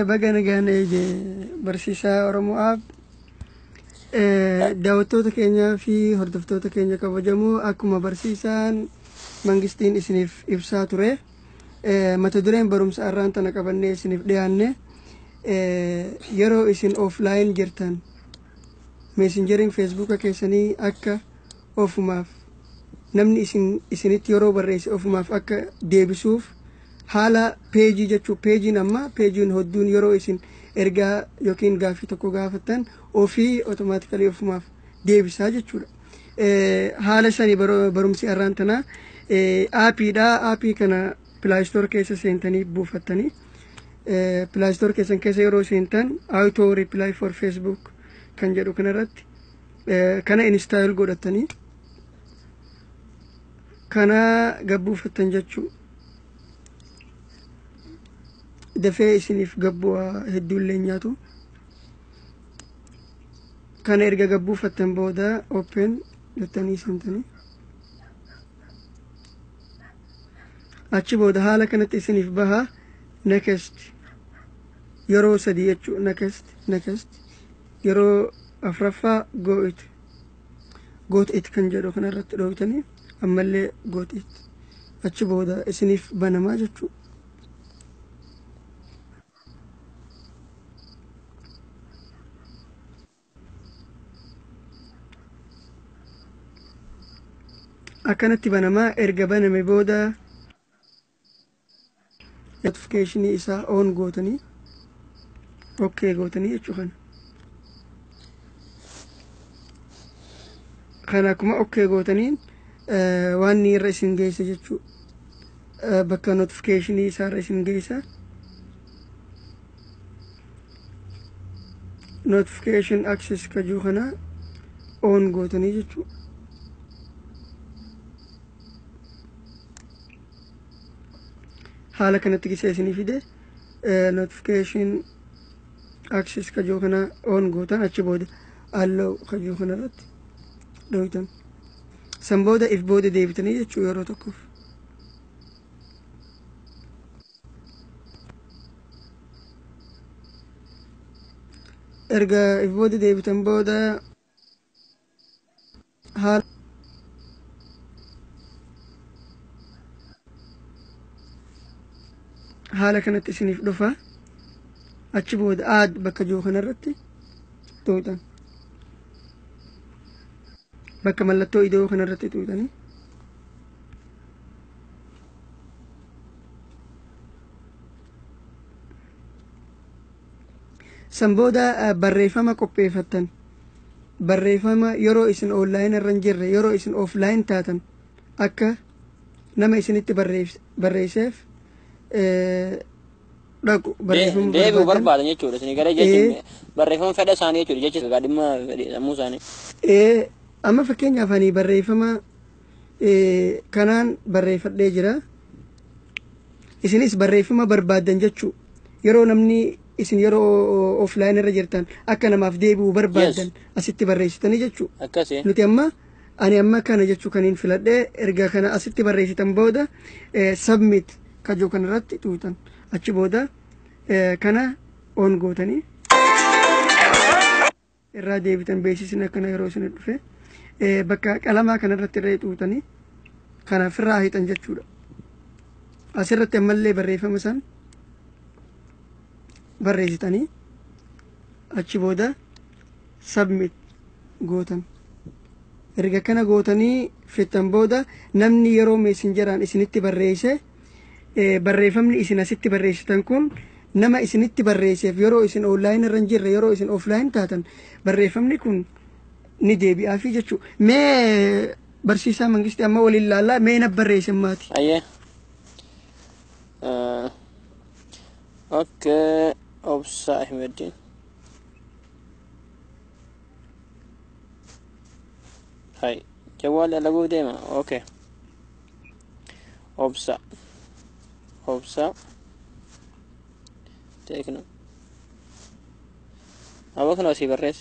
Bagana gane barsiisaa Oromoo Aab daawwattoota keenyaa fi hordoftoota keenya kabajamoo akkuma barsiisaan mangistiin isiniif ibsaa ture mata dureen barumsa arraan tana qabannee isiniif dhiyaanne yeroo isin offline jirtan messengerin Facebook keessanii akka ofumaaf namni isinitti yeroo barreesse ofumaaf akka deebisuuf haala peejii jechuu peejiin amma peejiin hodduun yeroo isin ergaa yookiin gaafii tokko gaafatan ofii automatically ofumaaf deebisaa jechuudha. Haala sanii barumsi arraan tana aappii kana Play Store keessa seentanii buufattanii Play Store keessan keessa yeroo seentan auto reply for Facebook kan jedhu kanarratti kana install godhatanii kana gabbuufattan jechuu dafee isiniif gabbu'a hedduullee nyaatu kana erga gabbuufattan booda open jettanii seentanii achi booda haala kanatti isiniif baha next yeroo sadii jechuu next yeroo afraffaa go it kan jedhu kanarratti dhoowwitanii ammallee go it achi booda isiniif banamaa jechuu akkanatti banamaa erga baname booda notification isaa on gootanii okay gootanii jechuu kana akkuma okay gootaniin waan irra isin geessa jechuu bakka notification isaa irra isin geessa notification access kajuu kana on gootanii jechuu haala kanatti gisa isinii fide notification access kajuu kana on gootan achi booda allow kajuu kana irratti dhoowwitan san booda if booda deebitanii jechuu yeroo tokkoof erga if booda deebitan booda haala kanatti isiniif dhufa achi booda aad bakka jiru kanarratti tuutan bakka mallattoo idoo kanarratti tuutanii san booda barreeffama qopheeffattan barreeffama yeroo isin online irra hin jirre yeroo isin offline taatan akka nama isinitti barreesseef dhaqu barreeffama deebi'u barbaadan jechuudha isin gara jechuun barreeffama fedha isaanii jechuudha jechuudha gaadhimma sammuu isaanii amma fakkeenyaaf ani barreeffama kanaan barreeffadhee jira isinis barreeffama barbaadan jechuu yeroo namni isin yeroo offline irra jirtan akka namaaf deebi'u barbaadan asitti barreessitanii jechuu akkasii nuti ani amma kana jechuu kaniin filadhee erga kana asitti barreessitan booda submit kajoo kanarratti tuutan achi booda kana on gootanii irraa deebitan beeksisni akkana yeroo isin dhufe bakka qalamaa kanarratti irra tuutanii kana firraa hiixan jechuudha asirratti ammallee barreeffama san barreessitanii achi booda submit gootan erga kana gootanii fixan booda namni yeroo messengeraan isinitti barreesse barreeffamni isin asitti barreessitan kun nama isinitti barreesseef yeroo isin online irra hin jirre yeroo isin offline taatan barreeffamni kun ni deebi'aafi jechuu mee barsiisaa mangistii amma waliin ilaallaa mee na barreessan maati ayyee okay obsa Ahmeddin hay jawal lagu dema okay obsa tekno awakno si barres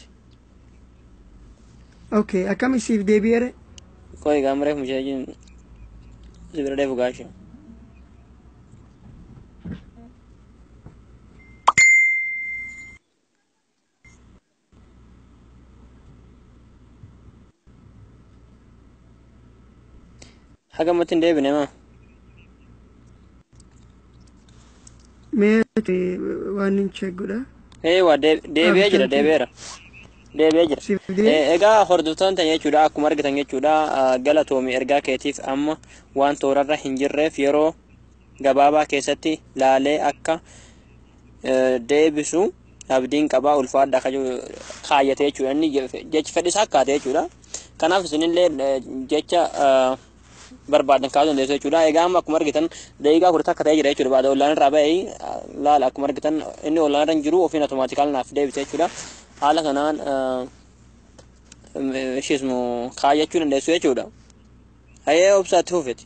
okay akam siif deebi'ere koy gamre mujajin zibirade fugasho hagamatti hin deebine maa. Mee waan hin cheegudha. Waa deebi'ee jira deebi'eera. Deebi'ee jira. Egaa hordoftoota jechuudha akkuma argitan jechuudha galatoomii ergaa keetiif amma waan toorarra hin jirreef yeroo gabaabaa keessatti laalee akka deebisu abdiin qabaa ulfaadha kaayyatee jechuudha inni jechi fedhisaa akkaatee jechuudha. Kanaaf isinillee jecha barbaadan kaasuu dandeessu jechuudha. Egaa amma akkuma argitan daqiiqaa 10 akka ta'ee jira jechuudha. Baada ollaan irraa ba'ee laala akkuma argitan inni ollaan irra hin jiru ofiin automaatikal naaf deebise jechuudha. Haala kanaan ishiismu kaayyachuu dandeessu jechuudha. Hayyee obsaatti fuufeti.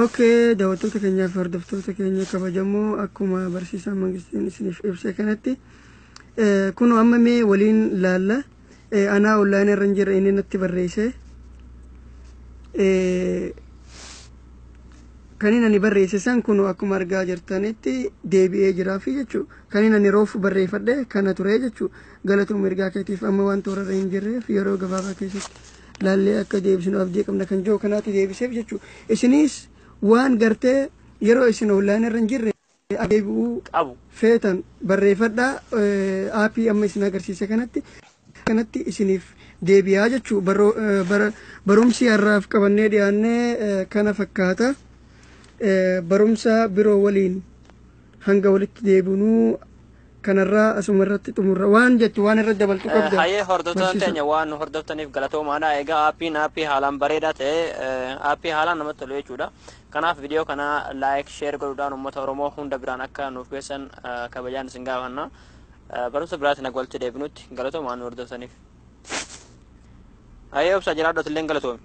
Okay, daawwattoota keenyaa fi hordoftoota keenya kabajamoo akkuma barsiisaan mangistiin isiniif ibse kanatti kun amma mee waliin laalla anaa online irra jira inni natti barreesse kanin ani barreesse san kun akkuma argaa jirtanitti deebi'ee jiraa fi jechuudha kanin ani roofu barreeffadhe kana ture jechuudha galatoom ergaa keetiif amma waan toorarra hin jirreef yeroo gabaabaa keessatti laallee akka deebisnu abdii qabna kan jiru kanaatti deebiseef jechuudha isinis waan gartee yeroo isin online irra hin jirre deebi'uu qabu feetan barreeffadha aappii amma isin agarsiise kanatti isiniif deebi'aa jechuudha barumsi har'aaf qabannee dhiyaannee kana fakkaata barumsa biroo waliin hanga walitti deebinuu kanarraa asuma irratti xumurra waan jettu waan irratti dabaltu qabda. Hayyee hordoftoota keenya waan hordoftaniif galatoomaadha. Egaa aappii haalaan bareedaa ta'e aappii haalaan namatti tolu jechuudha. Kanaaf viidiyoo kana laayik sheer godhuudhaan uummata Oromoo hunda biraan akka nuuf geessan kabajaan isin gaafanna. Barumsa biraatti nagaan walitti deebinutti galatoomaa nu hordoftaniif. Hayyee obsaa jiraadhootillee galatoomi.